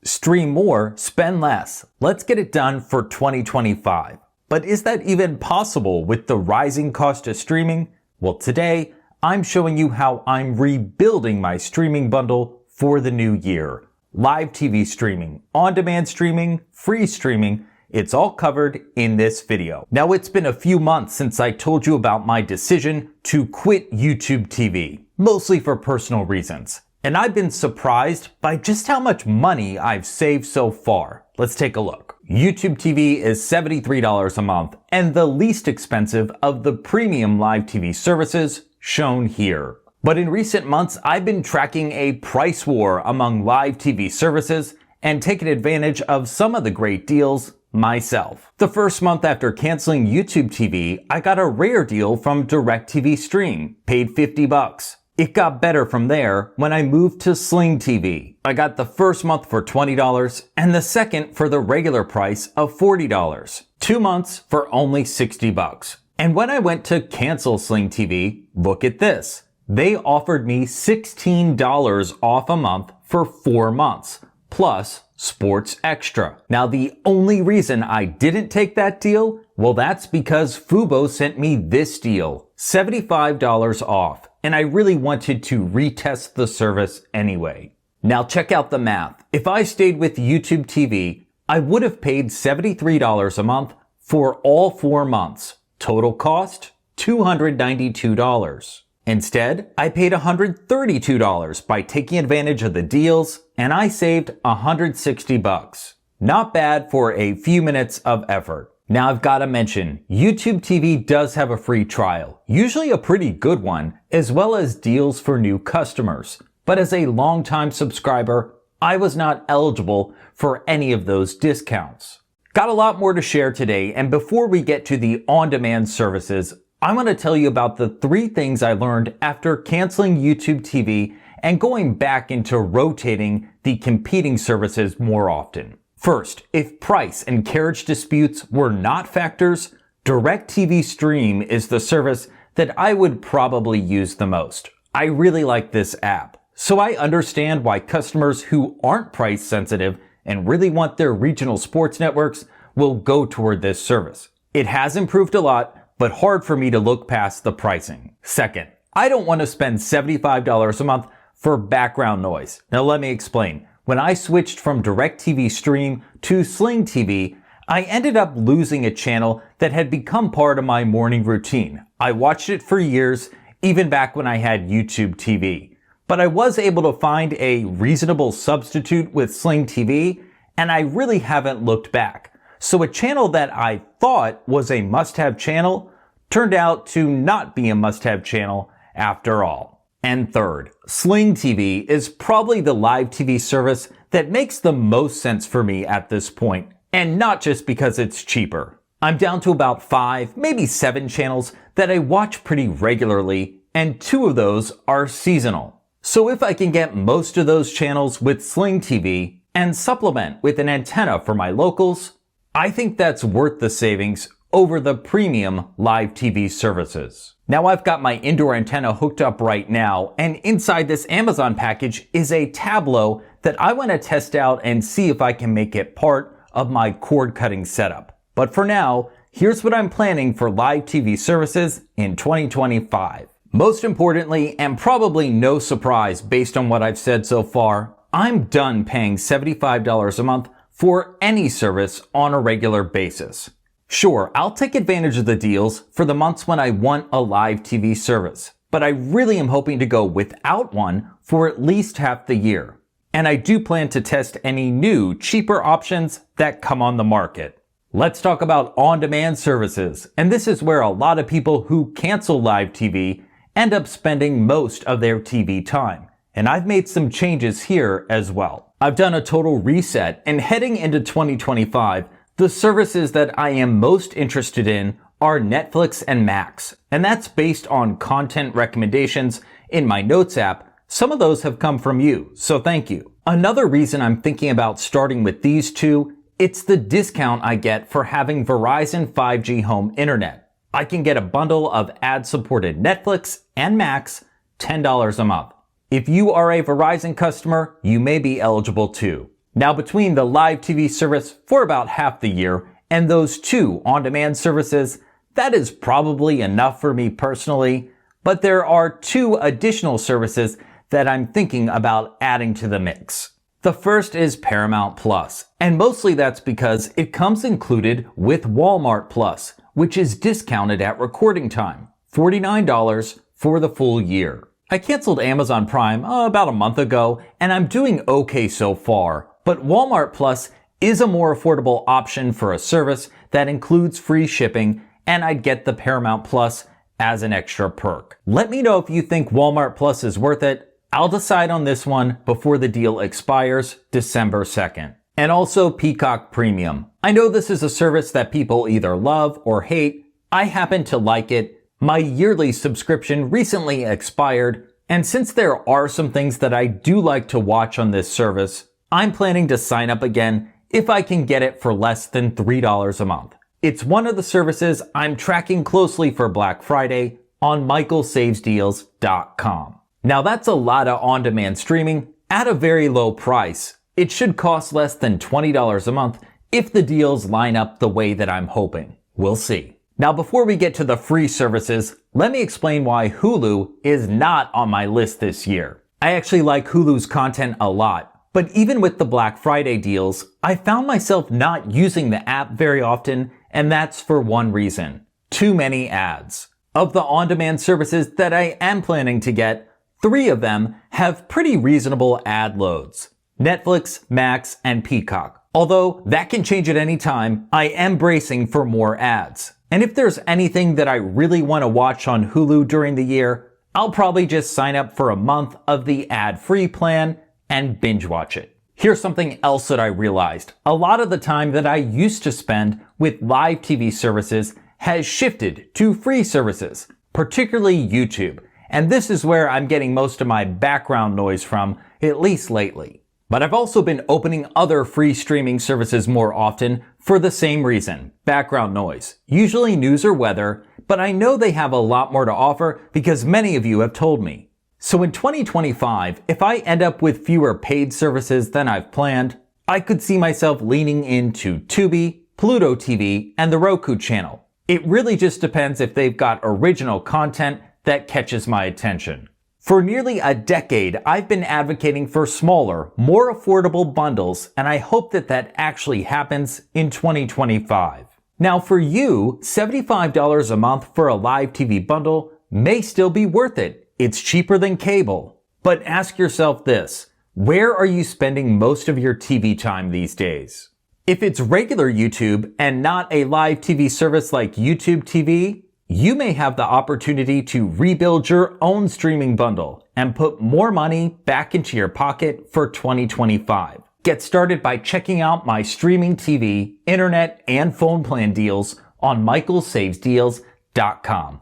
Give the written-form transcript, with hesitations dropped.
Stream more, spend less. Let's get it done for 2025. But is that even possible with the rising cost of streaming? Well, today, I'm showing you how I'm rebuilding my streaming bundle for the new year. Live TV streaming, on-demand streaming, free streaming, it's all covered in this video. Now, it's been a few months since I told you about my decision to quit YouTube TV, mostly for personal reasons. And I've been surprised by just how much money I've saved so far. Let's take a look. YouTube TV is $73 a month and the least expensive of the premium live TV services shown here. But in recent months, I've been tracking a price war among live TV services and taking advantage of some of the great deals myself. The first month after canceling YouTube TV, I got a rare deal from DirecTV Stream, paid $50. It got better from there when I moved to Sling TV. I got the first month for $20 and the second for the regular price of $40. 2 months for only $60. And when I went to cancel Sling TV, look at this. They offered me $16 off a month for 4 months, plus Sports Extra. Now, the only reason I didn't take that deal, well, that's because Fubo sent me this deal, $75 off. And I really wanted to retest the service anyway. Now check out the math. If I stayed with YouTube TV, I would have paid $73 a month for all 4 months. Total cost, $292. Instead, I paid $132 by taking advantage of the deals, and I saved $160. Not bad for a few minutes of effort. Now I've got to mention, YouTube TV does have a free trial, usually a pretty good one, as well as deals for new customers. But as a longtime subscriber, I was not eligible for any of those discounts. Got a lot more to share today, and before we get to the on-demand services, I want to tell you about the 3 things I learned after canceling YouTube TV and going back into rotating the competing services more often. First, if price and carriage disputes were not factors, DirecTV Stream is the service that I would probably use the most. I really like this app, so I understand why customers who aren't price sensitive and really want their regional sports networks will go toward this service. It has improved a lot, but hard for me to look past the pricing. Second, I don't want to spend $75 a month for background noise. Now let me explain. When I switched from DirecTV Stream to Sling TV, I ended up losing a channel that had become part of my morning routine. I watched it for years, even back when I had YouTube TV. But I was able to find a reasonable substitute with Sling TV, and I really haven't looked back. So a channel that I thought was a must-have channel turned out to not be a must-have channel after all. And third, Sling TV is probably the live TV service that makes the most sense for me at this point, and not just because it's cheaper. I'm down to about 5, maybe 7 channels that I watch pretty regularly, and 2 of those are seasonal. So if I can get most of those channels with Sling TV and supplement with an antenna for my locals, I think that's worth the savings over the premium live TV services. Now I've got my indoor antenna hooked up right now, and inside this Amazon package is a Tableau that I want to test out and see if I can make it part of my cord cutting setup. But for now, here's what I'm planning for live TV services in 2025. Most importantly, and probably no surprise based on what I've said so far, I'm done paying $75 a month for any service on a regular basis. Sure, I'll take advantage of the deals for the months when I want a live TV service, but I really am hoping to go without one for at least half the year. And I do plan to test any new, cheaper options that come on the market. Let's talk about on-demand services, and this is where a lot of people who cancel live TV end up spending most of their TV time. And I've made some changes here as well. I've done a total reset, and heading into 2025, the services that I am most interested in are Netflix and Max, and that's based on content recommendations in my Notes app. Some of those have come from you, so thank you. Another reason I'm thinking about starting with these 2, it's the discount I get for having Verizon 5G home internet. I can get a bundle of ad-supported Netflix and Max, $10 a month. If you are a Verizon customer, you may be eligible too. Now between the live TV service for about half the year and those two on-demand services, that is probably enough for me personally, but there are two additional services that I'm thinking about adding to the mix. The first is Paramount Plus, and mostly that's because it comes included with Walmart Plus, which is discounted at recording time, $49 for the full year. I canceled Amazon Prime about a month ago, and I'm doing okay so far, but Walmart Plus is a more affordable option for a service that includes free shipping, and I'd get the Paramount Plus as an extra perk. Let me know if you think Walmart Plus is worth it. I'll decide on this one before the deal expires December 2nd. And also Peacock Premium. I know this is a service that people either love or hate. I happen to like it. My yearly subscription recently expired, and since there are some things that I do like to watch on this service, I'm planning to sign up again if I can get it for less than $3 a month. It's one of the services I'm tracking closely for Black Friday on michaelsavesdeals.com. Now that's a lot of on-demand streaming at a very low price. It should cost less than $20 a month if the deals line up the way that I'm hoping. We'll see. Now before we get to the free services, let me explain why Hulu is not on my list this year. I actually like Hulu's content a lot, but even with the Black Friday deals, I found myself not using the app very often, and that's for one reason: too many ads. Of the on-demand services that I am planning to get, 3 of them have pretty reasonable ad loads: Netflix, Max, and Peacock. Although that can change at any time, I am bracing for more ads. And if there's anything that I really want to watch on Hulu during the year, I'll probably just sign up for a month of the ad-free plan and binge watch it. Here's something else that I realized. A lot of the time that I used to spend with live TV services has shifted to free services, particularly YouTube. And this is where I'm getting most of my background noise from, at least lately. But I've also been opening other free streaming services more often for the same reason: background noise. Usually news or weather, but I know they have a lot more to offer because many of you have told me. So in 2025, if I end up with fewer paid services than I've planned, I could see myself leaning into Tubi, Pluto TV, and the Roku channel. It really just depends if they've got original content that catches my attention. For nearly a decade, I've been advocating for smaller, more affordable bundles, and I hope that that actually happens in 2025. Now for you, $75 a month for a live TV bundle may still be worth it. It's cheaper than cable. But ask yourself this: where are you spending most of your TV time these days? If it's regular YouTube and not a live TV service like YouTube TV, you may have the opportunity to rebuild your own streaming bundle and put more money back into your pocket for 2025. Get started by checking out my streaming TV, internet, and phone plan deals on michaelsavesdeals.com.